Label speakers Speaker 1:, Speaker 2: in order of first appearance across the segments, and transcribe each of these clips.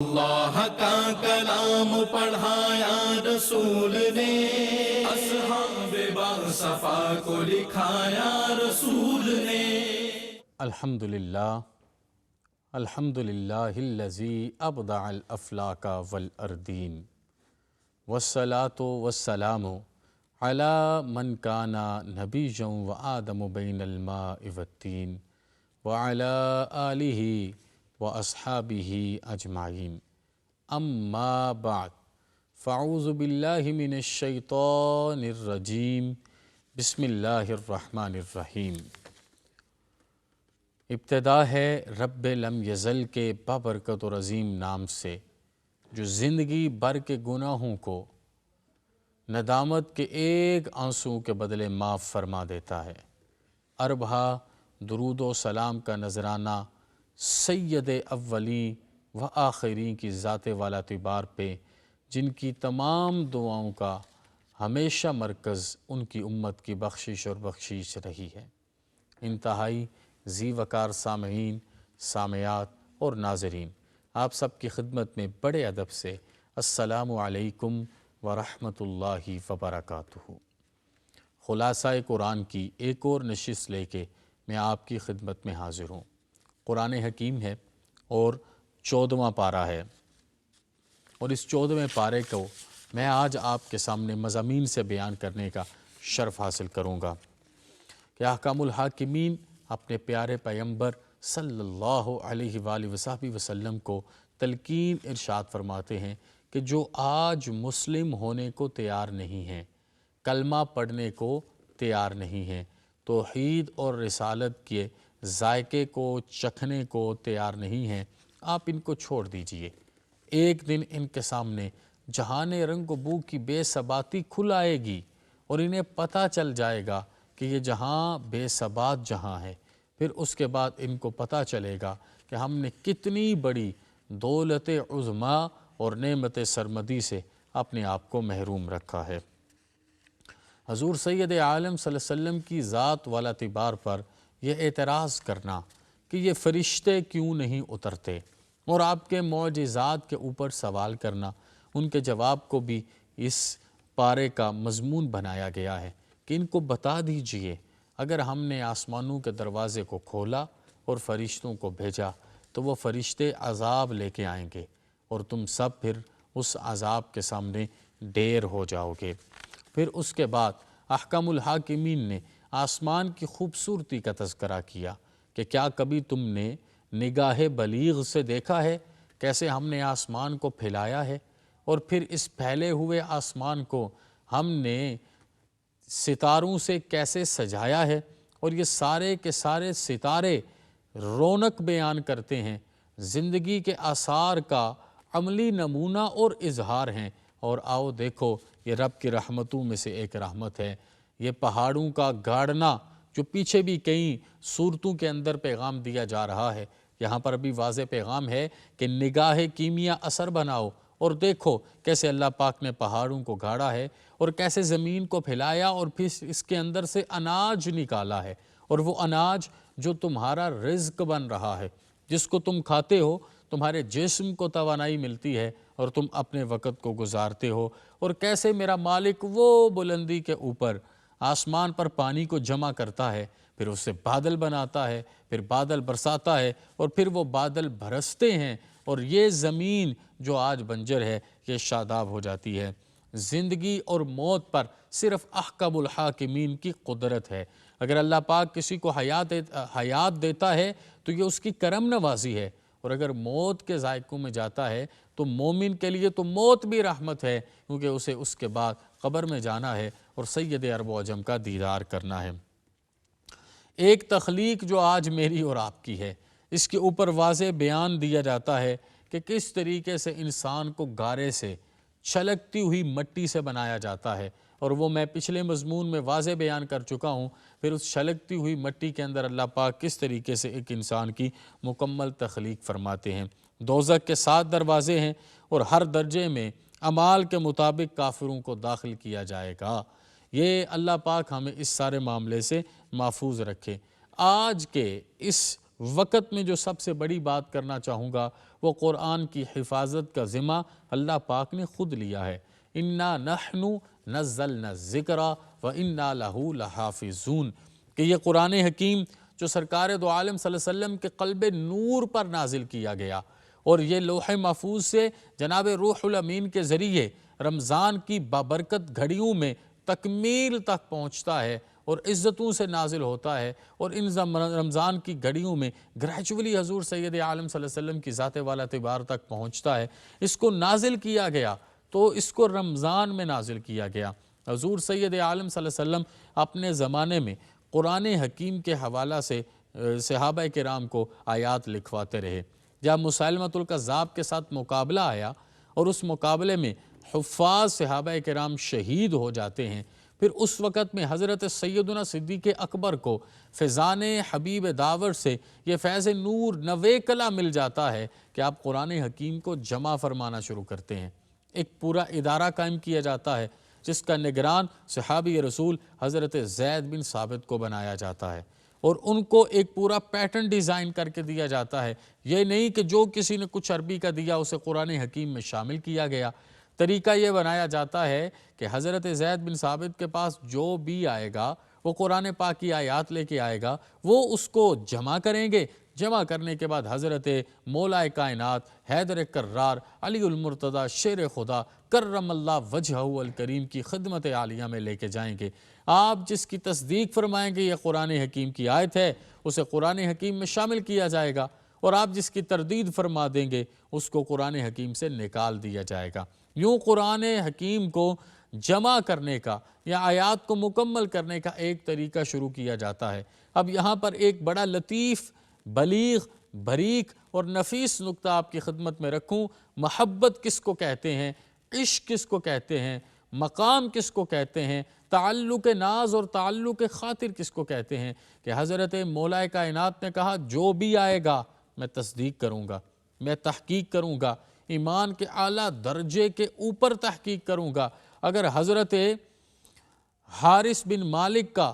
Speaker 1: اللہ کا کلام پڑھایا رسول نے، اصحاب باصفا کو لکھایا رسول نے۔
Speaker 2: الحمدللہ الذی ابدع الافلاک والاردین والصلاة والسلام علی من کان نبیا وآدم بین الماء والتین وعلی آلہ واصحابہ اجمعین، اما بعد فاعوذ باللہ من الشیطان الرجیم، بسم اللہ الرحمن الرحیم۔ ابتدا ہے رب لم یزل کے بابرکت اور عظیم نام سے، جو زندگی بھر کے گناہوں کو ندامت کے ایک آنسو کے بدلے معاف فرما دیتا ہے۔ اربھا درود و سلام کا نذرانہ سید اولین و آخرین کی ذات والا اعتبار پہ، جن کی تمام دعاؤں کا ہمیشہ مرکز ان کی امت کی بخشش اور بخشش رہی ہے۔ انتہائی ذی وقار سامعین، سامعات اور ناظرین، آپ سب کی خدمت میں بڑے ادب سے السلام علیکم ورحمۃ اللہ وبرکاتہ۔ خلاصہ قرآن کی ایک اور نشست لے کے میں آپ کی خدمت میں حاضر ہوں۔ قرآن حکیم ہے اور 14واں پارہ ہے، اور اس 14ویں پارے کو میں آج آپ کے سامنے مضامین سے بیان کرنے کا شرف حاصل کروں گا کہ احکام الحاکمین اپنے پیارے پیغمبر صلی اللہ علیہ وآلہ وصحبہ وسلم کو تلقین ارشاد فرماتے ہیں کہ جو آج مسلم ہونے کو تیار نہیں ہیں، کلمہ پڑھنے کو تیار نہیں ہیں، توحید اور رسالت کے ذائقے کو چکھنے کو تیار نہیں ہیں، آپ ان کو چھوڑ دیجئے۔ ایک دن ان کے سامنے جہان رنگ و بو کی بے ثباتی کھل آئے گی، اور انہیں پتہ چل جائے گا کہ یہ جہاں بے ثبات جہاں ہے۔ پھر اس کے بعد ان کو پتہ چلے گا کہ ہم نے کتنی بڑی دولت عظمیٰ اور نعمت سرمدی سے اپنے آپ کو محروم رکھا ہے۔ حضور سید عالم صلی اللہ علیہ وسلم کی ذات والا اعتبار پر یہ اعتراض کرنا کہ یہ فرشتے کیوں نہیں اترتے، اور آپ کے معجزات کے اوپر سوال کرنا، ان کے جواب کو بھی اس پارے کا مضمون بنایا گیا ہے کہ ان کو بتا دیجئے، اگر ہم نے آسمانوں کے دروازے کو کھولا اور فرشتوں کو بھیجا تو وہ فرشتے عذاب لے کے آئیں گے، اور تم سب پھر اس عذاب کے سامنے ڈھیر ہو جاؤ گے۔ پھر اس کے بعد احکام الحاکمین نے آسمان کی خوبصورتی کا تذکرہ کیا کہ کیا کبھی تم نے نگاہ بلیغ سے دیکھا ہے کیسے ہم نے آسمان کو پھیلایا ہے، اور پھر اس پھیلے ہوئے آسمان کو ہم نے ستاروں سے کیسے سجایا ہے، اور یہ سارے کے سارے ستارے رونق بیان کرتے ہیں، زندگی کے آثار کا عملی نمونہ اور اظہار ہیں۔ اور آؤ دیکھو، یہ رب کی رحمتوں میں سے ایک رحمت ہے، یہ پہاڑوں کا گاڑنا، جو پیچھے بھی کئی صورتوں کے اندر پیغام دیا جا رہا ہے، یہاں پر بھی واضح پیغام ہے کہ نگاہ کیمیا اثر بناؤ اور دیکھو کیسے اللہ پاک نے پہاڑوں کو گاڑا ہے، اور کیسے زمین کو پھیلایا اور پھر اس کے اندر سے اناج نکالا ہے، اور وہ اناج جو تمہارا رزق بن رہا ہے، جس کو تم کھاتے ہو، تمہارے جسم کو توانائی ملتی ہے اور تم اپنے وقت کو گزارتے ہو، اور کیسے میرا مالک وہ بلندی کے اوپر آسمان پر پانی کو جمع کرتا ہے، پھر اس سے بادل بناتا ہے، پھر بادل برساتا ہے، اور پھر وہ بادل برستے ہیں، اور یہ زمین جو آج بنجر ہے یہ شاداب ہو جاتی ہے۔ زندگی اور موت پر صرف احکام الحاکمین کی قدرت ہے۔ اگر اللہ پاک کسی کو حیات دیتا ہے تو یہ اس کی کرم نوازی ہے، اور اگر موت کے ذائقوں میں جاتا ہے تو مومن کے لیے تو موت بھی رحمت ہے، کیونکہ اسے اس کے بعد قبر میں جانا ہے اور سید عرب و عجم کا دیدار کرنا ہے۔ ایک تخلیق جو آج میری اور آپ کی ہے، اس کے اوپر واضح بیان دیا جاتا ہے کہ کس طریقے سے انسان کو گارے سے چھلکتی ہوئی مٹی سے بنایا جاتا ہے، اور وہ میں پچھلے مضمون میں واضح بیان کر چکا ہوں۔ پھر اس چھلکتی ہوئی مٹی کے اندر اللہ پاک کس طریقے سے ایک انسان کی مکمل تخلیق فرماتے ہیں۔ دوزخ کے 7 دروازے ہیں، اور ہر درجے میں اعمال کے مطابق کافروں کو داخل کیا جائے گا۔ یہ اللہ پاک ہمیں اس سارے معاملے سے محفوظ رکھے۔ آج کے اس وقت میں جو سب سے بڑی بات کرنا چاہوں گا وہ قرآن کی حفاظت کا ذمہ اللہ پاک نے خود لیا ہے۔ اِنَّا نَحْنُ نَزَّلْنَا الذِّكْرَ وَإِنَّا لَهُ لَحَافِظُونَ کہ یہ قرآن حکیم جو سرکار دو عالم صلی اللہ علیہ وسلم کے قلب نور پر نازل کیا گیا اور یہ لوح محفوظ سے جناب روح الامین کے ذریعے رمضان کی بابرکت گھڑیوں میں تکمیل تک پہنچتا ہے اور عزتوں سے نازل ہوتا ہے، اور ان رمضان کی گھڑیوں میں گریجولی حضور سید عالم صلی اللہ علیہ وسلم کی ذات والا اعتبار تک پہنچتا ہے۔ اس کو نازل کیا گیا تو اس کو رمضان میں نازل کیا گیا۔ حضور سید عالم صلی اللہ علیہ وسلم اپنے زمانے میں قرآن حکیم کے حوالہ سے صحابہ کرام کو آیات لکھواتے رہے۔ جب مسیلمۃ الکذاب کے ساتھ مقابلہ آیا اور اس مقابلے میں حفاظ صحابہ کرام شہید ہو جاتے ہیں، پھر اس وقت میں حضرت سیدنا صدیق اکبر کو فیضان حبیب داور سے یہ فیض نور نوے کلا مل جاتا ہے کہ آپ قرآن حکیم کو جمع فرمانا شروع کرتے ہیں۔ ایک پورا ادارہ قائم کیا جاتا ہے جس کا نگران صحابی رسول حضرت زید بن ثابت کو بنایا جاتا ہے، اور ان کو ایک پورا پیٹرن ڈیزائن کر کے دیا جاتا ہے۔ یہ نہیں کہ جو کسی نے کچھ عربی کا دیا اسے قرآن حکیم میں شامل کیا گیا۔ طریقہ یہ بنایا جاتا ہے کہ حضرت زید بن ثابت کے پاس جو بھی آئے گا وہ قرآن پاک کی آیات لے کے آئے گا، وہ اس کو جمع کریں گے۔ جمع کرنے کے بعد حضرت مولا کائنات حیدر کرار علی المرتضیٰ شیر خدا کرم اللہ وجہہ الکریم کی خدمت عالیہ میں لے کے جائیں گے۔ آپ جس کی تصدیق فرمائیں گے یہ قرآن حکیم کی آیت ہے، اسے قرآن حکیم میں شامل کیا جائے گا، اور آپ جس کی تردید فرما دیں گے اس کو قرآن حکیم سے نکال دیا جائے گا۔ یوں قرآن حکیم کو جمع کرنے کا یا آیات کو مکمل کرنے کا ایک طریقہ شروع کیا جاتا ہے۔ اب یہاں پر ایک بڑا لطیف، بلیغ، باریک اور نفیس نقطہ آپ کی خدمت میں رکھوں۔ محبت کس کو کہتے ہیں، عشق کس کو کہتے ہیں، مقام کس کو کہتے ہیں، تعلق ناز اور تعلق خاطر کس کو کہتے ہیں، کہ حضرت مولا کائنات نے کہا جو بھی آئے گا میں تصدیق کروں گا، میں تحقیق کروں گا، ایمان کے اعلیٰ درجے کے اوپر تحقیق کروں گا۔ اگر حضرت حارث بن مالک کا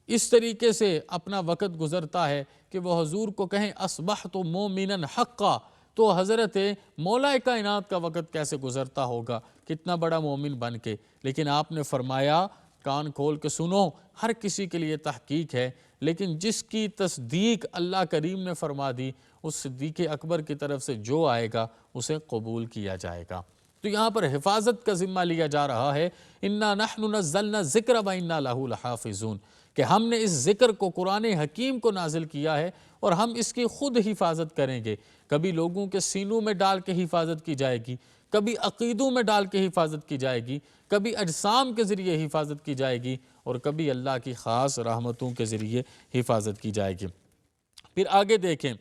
Speaker 2: اس طریقے سے اپنا وقت گزرتا ہے کہ وہ حضور کو کہیں اصبحت مومنا حقا، تو حضرت مولا کائنات کا وقت کیسے گزرتا ہوگا، کتنا بڑا مومن بن کے۔ لیکن آپ نے فرمایا کان کھول کے سنو، ہر کسی کے لیے تحقیق ہے، لیکن جس کی تصدیق اللہ کریم نے فرما دی اس صدیق اکبر کی طرف سے جو آئے گا اسے قبول کیا جائے گا۔ تو یہاں پر حفاظت کا ذمہ لیا جا رہا ہے، اِنَّا نَحْنُ نَزَّلْنَا الذِّكْرَ وَإِنَّا لَهُ لَحَافِظُونَ کہ ہم نے اس ذکر کو قرآن حکیم کو نازل کیا ہے اور ہم اس کی خود حفاظت کریں گے۔ کبھی لوگوں کے سینوں میں ڈال کے حفاظت کی جائے گی، کبھی عقیدوں میں ڈال کے حفاظت کی جائے گی، کبھی اجسام کے ذریعے حفاظت کی جائے گی، اور کبھی اللہ کی خاص رحمتوں کے ذریعے حفاظت کی جائے گی۔ پھر آگے دیکھیں،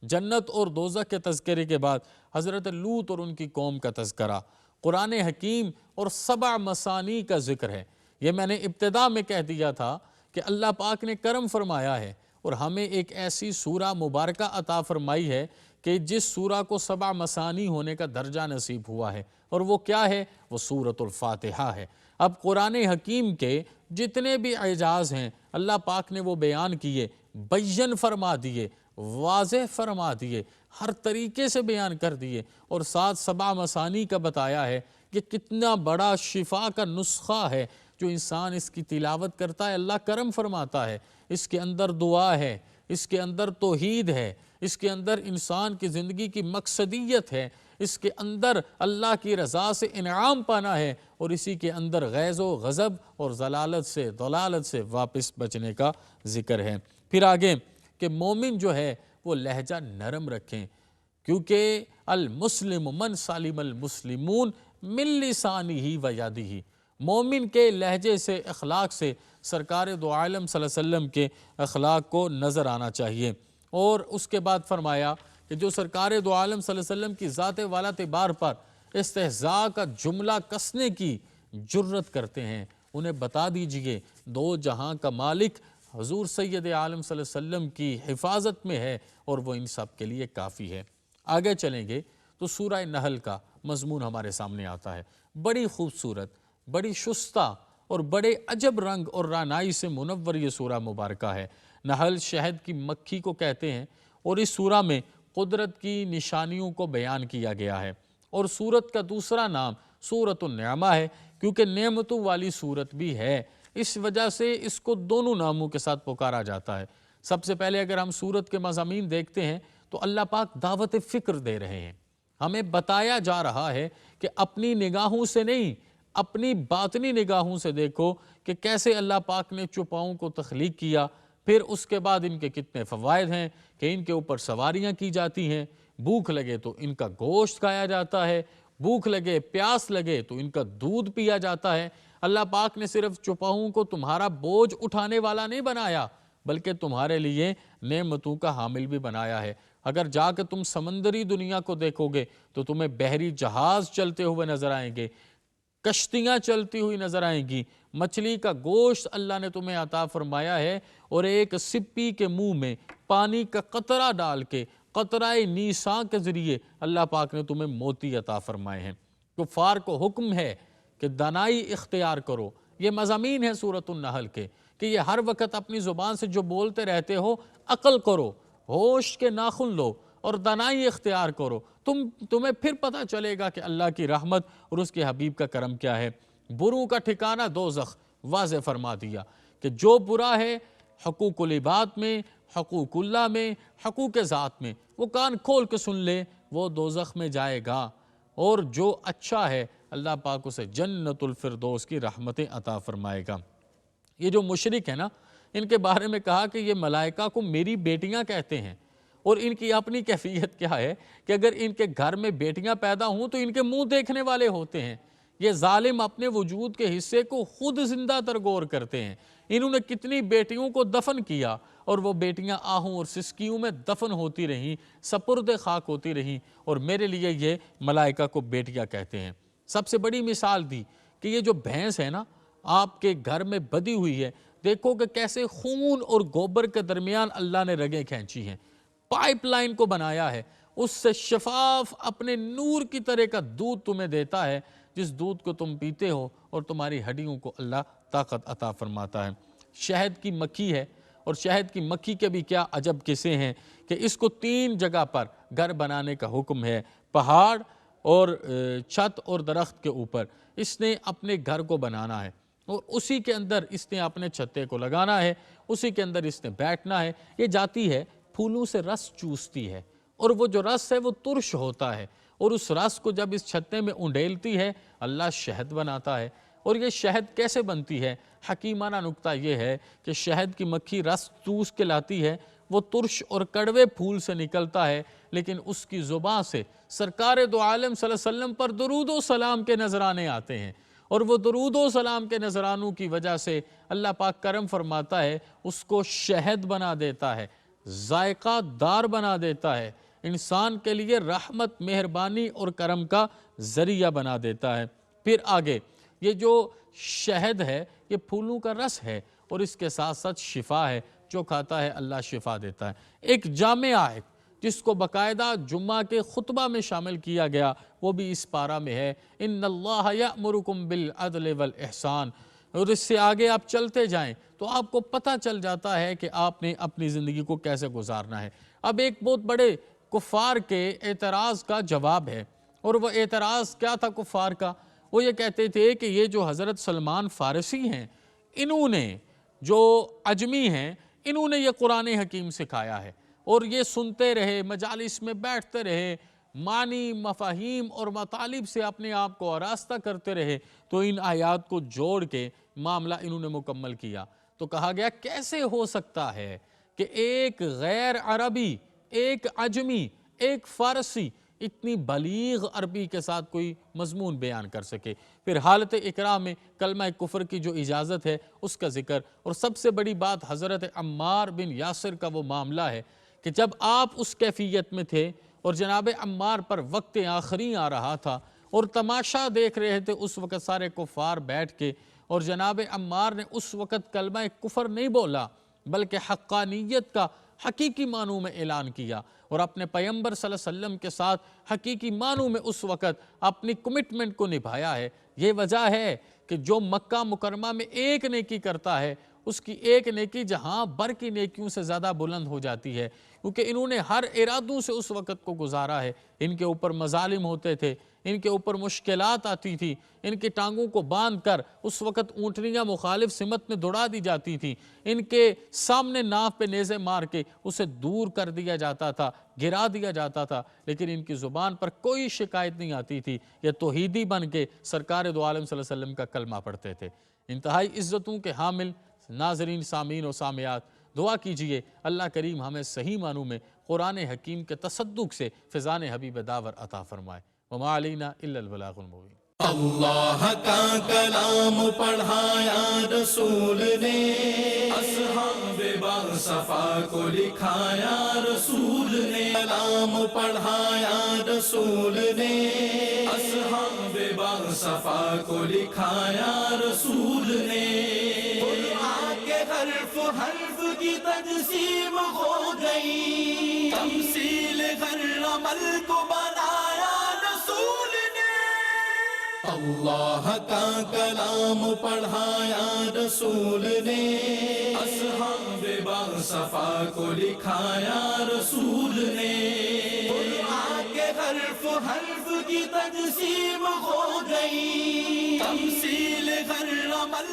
Speaker 2: جنت اور دوزخ کے تذکرے کے بعد حضرت لوط اور ان کی قوم کا تذکرہ، قرآن حکیم اور 7 مثانی کا ذکر ہے۔ یہ میں نے ابتدا میں کہہ دیا تھا کہ اللہ پاک نے کرم فرمایا ہے اور ہمیں ایک ایسی سورہ مبارکہ عطا فرمائی ہے کہ جس سورہ کو 7 مثانی ہونے کا درجہ نصیب ہوا ہے، اور وہ کیا ہے؟ وہ سورۃ الفاتحہ ہے۔ اب قرآن حکیم کے جتنے بھی اعجاز ہیں اللہ پاک نے وہ بیان کیے، بیان فرما دیے، واضح فرما دیے، ہر طریقے سے بیان کر دیے، اور ساتھ 7 مثانی کا بتایا ہے کہ کتنا بڑا شفا کا نسخہ ہے۔ جو انسان اس کی تلاوت کرتا ہے اللہ کرم فرماتا ہے، اس کے اندر دعا ہے، اس کے اندر توحید ہے، اس کے اندر انسان کی زندگی کی مقصدیت ہے، اس کے اندر اللہ کی رضا سے انعام پانا ہے، اور اسی کے اندر غیظ و غضب اور ضلالت سے ضلالت سے واپس بچنے کا ذکر ہے۔ پھر آگے کہ مومن جو ہے وہ لہجہ نرم رکھیں، کیونکہ المسلم من سالم المسلمون من لسانہ و یدہ، مومن کے لہجے سے، اخلاق سے سرکار دو عالم صلی اللہ علیہ وسلم کے اخلاق کو نظر آنا چاہیے۔ اور اس کے بعد فرمایا کہ جو سرکار دو عالم صلی اللہ علیہ وسلم کی ذات والا اعتبار پر استہزاء کا جملہ کسنے کی جرت کرتے ہیں انہیں بتا دیجئے 2 جہاں کا مالک حضور سید عالم صلی اللہ علیہ وسلم کی حفاظت میں ہے، اور وہ ان سب کے لیے کافی ہے۔ آگے چلیں گے تو سورہ نحل کا مضمون ہمارے سامنے آتا ہے، بڑی خوبصورت، بڑی شستہ اور بڑے عجب رنگ اور رعنائی سے منور یہ سورہ مبارکہ ہے۔ نحل شہد کی مکھی کو کہتے ہیں، اور اس سورہ میں قدرت کی نشانیوں کو بیان کیا گیا ہے۔ اور سورت کا دوسرا نام سورۃ النعمہ ہے کیونکہ نعمتوں والی سورت بھی ہے، اس وجہ سے اس کو دونوں ناموں کے ساتھ پکارا جاتا ہے۔ سب سے پہلے اگر ہم سورت کے مضامین دیکھتے ہیں تو اللہ پاک دعوت فکر دے رہے ہیں، ہمیں بتایا جا رہا ہے کہ اپنی نگاہوں سے نہیں، اپنی باطنی نگاہوں سے دیکھو کہ کیسے اللہ پاک نے چوپاؤں کو تخلیق کیا، پھر اس کے بعد ان کے کتنے فوائد ہیں کہ ان کے اوپر سواریاں کی جاتی ہیں، بھوک لگے تو ان کا گوشت کھایا جاتا ہے، بھوک لگے پیاس لگے تو ان کا دودھ پیا جاتا ہے۔ اللہ پاک نے صرف چوپاؤں کو تمہارا بوجھ اٹھانے والا نہیں بنایا بلکہ تمہارے لیے نعمتوں کا حامل بھی بنایا ہے۔ اگر جا کے تم سمندری دنیا کو دیکھو گے تو تمہیں بحری جہاز چلتے ہوئے نظر آئیں گے، کشتیاں چلتی ہوئی نظر آئیں گی، مچھلی کا گوشت اللہ نے تمہیں عطا فرمایا ہے، اور ایک سپی کے منہ میں پانی کا قطرہ ڈال کے قطرہ نیساں کے ذریعے اللہ پاک نے تمہیں موتی عطا فرمائے ہیں۔ کفار کو حکم ہے کہ دانائی اختیار کرو، یہ مضامین ہیں سورۃ النحل کے کہ یہ ہر وقت اپنی زبان سے جو بولتے رہتے ہو عقل کرو، ہوش کے ناخن لو اور دانائی اختیار کرو، تمہیں پھر پتہ چلے گا کہ اللہ کی رحمت اور اس کے حبیب کا کرم کیا ہے۔ بروں کا ٹھکانہ دوزخ واضح فرما دیا کہ جو برا ہے حقوق العباد میں، حقوق اللہ میں، حقوق ذات میں، وہ کان کھول کے سن لے، وہ دوزخ میں جائے گا، اور جو اچھا ہے اللہ پاک اسے جنت الفردوس کی رحمتیں عطا فرمائے گا۔ یہ جو مشرک ہے نا، ان کے بارے میں کہا کہ یہ ملائکہ کو میری بیٹیاں کہتے ہیں، اور ان کی اپنی کیفیت کیا ہے کہ اگر ان کے گھر میں بیٹیاں پیدا ہوں تو ان کے منہ دیکھنے والے ہوتے ہیں۔ یہ ظالم اپنے وجود کے حصے کو خود زندہ تر غور کرتے ہیں۔ انہوں نے کتنی بیٹیوں کو دفن کیا اور وہ بیٹیاں آہوں اور سسکیوں میں دفن ہوتی رہیں، سپرد خاک ہوتی رہیں، اور میرے لیے یہ ملائکہ کو بیٹیاں کہتے ہیں۔ سب سے بڑی مثال دی کہ یہ جو بھینس ہے نا آپ کے گھر میں بدی ہوئی ہے، دیکھو کہ کیسے خون اور گوبر کے درمیان اللہ نے رگیں کھینچی ہیں، پائپ لائن کو بنایا ہے، اس سے شفاف اپنے نور کی طرح کا دودھ تمہیں دیتا ہے، جس دودھ کو تم پیتے ہو اور تمہاری ہڈیوں کو اللہ طاقت عطا فرماتا ہے۔ شہد کی مکھی ہے، اور شہد کی مکھی کے بھی کیا عجب قصے ہیں کہ اس کو 3 جگہ پر گھر بنانے کا حکم ہے، پہاڑ اور چھت اور درخت کے اوپر اس نے اپنے گھر کو بنانا ہے، اور اسی کے اندر اس نے اپنے چھتے کو لگانا ہے، اسی کے اندر اس نے بیٹھنا ہے۔ یہ جاتی ہے پھولوں سے رس چوستی ہے، اور وہ جو رس ہے وہ ترش ہوتا ہے، اور اس رس کو جب اس چھتے میں انڈیلتی ہے اللہ شہد بناتا ہے۔ اور یہ شہد کیسے بنتی ہے؟ حکیمانہ نکتہ یہ ہے کہ شہد کی مکھی رس چوس کے لاتی ہے، وہ ترش اور کڑوے پھول سے نکلتا ہے، لیکن اس کی زبان سے سرکار دو عالم صلی اللہ علیہ وسلم پر درود و سلام کے نذرانے آتے ہیں، اور وہ درود و سلام کے نذرانوں کی وجہ سے اللہ پاک کرم فرماتا ہے، اس کو شہد بنا دیتا ہے، ذائقہ دار بنا دیتا ہے، انسان کے لیے رحمت، مہربانی اور کرم کا ذریعہ بنا دیتا ہے۔ پھر آگے یہ جو شہد ہے یہ پھولوں کا رس ہے، اور اس کے ساتھ ساتھ شفا ہے، جو کھاتا ہے اللہ شفا دیتا ہے۔ ایک جامع آیت جس کو باقاعدہ جمعہ کے خطبہ میں شامل کیا گیا وہ بھی اس پارہ میں ہے، ان اللہ یأمرکم بالعدل والاحسان، اور اس سے آگے آپ چلتے جائیں تو آپ کو پتہ چل جاتا ہے کہ آپ نے اپنی زندگی کو کیسے گزارنا ہے۔ اب ایک بہت بڑے کفار کے اعتراض کا جواب ہے، اور وہ اعتراض کیا تھا کفار کا؟ وہ یہ کہتے تھے کہ یہ جو حضرت سلمان فارسی ہیں، انہوں نے جو عجمی ہیں، انہوں نے یہ قرآن حکیم سکھایا ہے، اور یہ سنتے رہے، مجالس میں بیٹھتے رہے، معنی، مفاہیم اور مطالب سے اپنے آپ کو آراستہ کرتے رہے، تو ان آیات کو جوڑ کے معاملہ انہوں نے مکمل کیا۔ تو کہا گیا کیسے ہو سکتا ہے کہ ایک غیر عربی، ایک عجمی، ایک فارسی اتنی بلیغ عربی کے ساتھ کوئی مضمون بیان کر سکے؟ پھر حالت اکراہ میں کلمہ کفر کی جو اجازت ہے اس کا ذکر، اور سب سے بڑی بات حضرت عمار بن یاسر کا وہ معاملہ ہے کہ جب آپ اس کیفیت میں تھے اور جناب عمار پر وقت آخری آ رہا تھا اور تماشا دیکھ رہے تھے اس وقت سارے کفار بیٹھ کے، اور جناب عمار نے اس وقت کلمہ کفر نہیں بولا بلکہ حقانیت کا حقیقی معنوں میں اعلان کیا، اور اپنے پیغمبر صلی اللہ علیہ وسلم کے ساتھ حقیقی معنوں میں اس وقت اپنی کمٹمنٹ کو نبھایا ہے۔ یہ وجہ ہے کہ جو مکہ مکرمہ میں ایک نیکی کرتا ہے اس کی ایک نیکی جہاں بر کی نیکیوں سے زیادہ بلند ہو جاتی ہے، کیونکہ انہوں نے ہر ارادوں سے اس وقت کو گزارا ہے۔ ان کے اوپر مظالم ہوتے تھے، ان کے اوپر مشکلات آتی تھی، ان کی ٹانگوں کو باندھ کر اس وقت اونٹنیاں مخالف سمت میں دوڑا دی جاتی تھی، ان کے سامنے ناف پہ نیزے مار کے اسے دور کر دیا جاتا تھا، گرا دیا جاتا تھا، لیکن ان کی زبان پر کوئی شکایت نہیں آتی تھی۔ یہ توحیدی بن کے سرکار دو عالم صلی اللہ علیہ وسلم کا کلمہ پڑھتے تھے۔ انتہائی عزتوں کے حامل ناظرین، سامعین و سامعات، دعا کیجئے اللہ کریم ہمیں صحیح معنوں میں قرآن حکیم کے تصدق سے فیضان حبیب داور عطا فرمائے۔ وما علینا الا البلاغ المبین۔
Speaker 1: اللہ کا کلام پڑھایا رسول نے، اصحاب باصفا کو لکھایا رسول نے، کلام پڑھایا رسول نے، اصحاب باصفا کو لکھایا رسول نے۔ قرآن کے حرف کی تجسیم ہو گئی، تمثیل ہر عمل کو بنایا رسول نے۔ اللہ کا کلام پڑھایا رسول نے، اصحاب باصفا کو لکھایا رسول نے۔ قرآن کے حرف کی تجسیم ہو گئی، تمثیل ہر عمل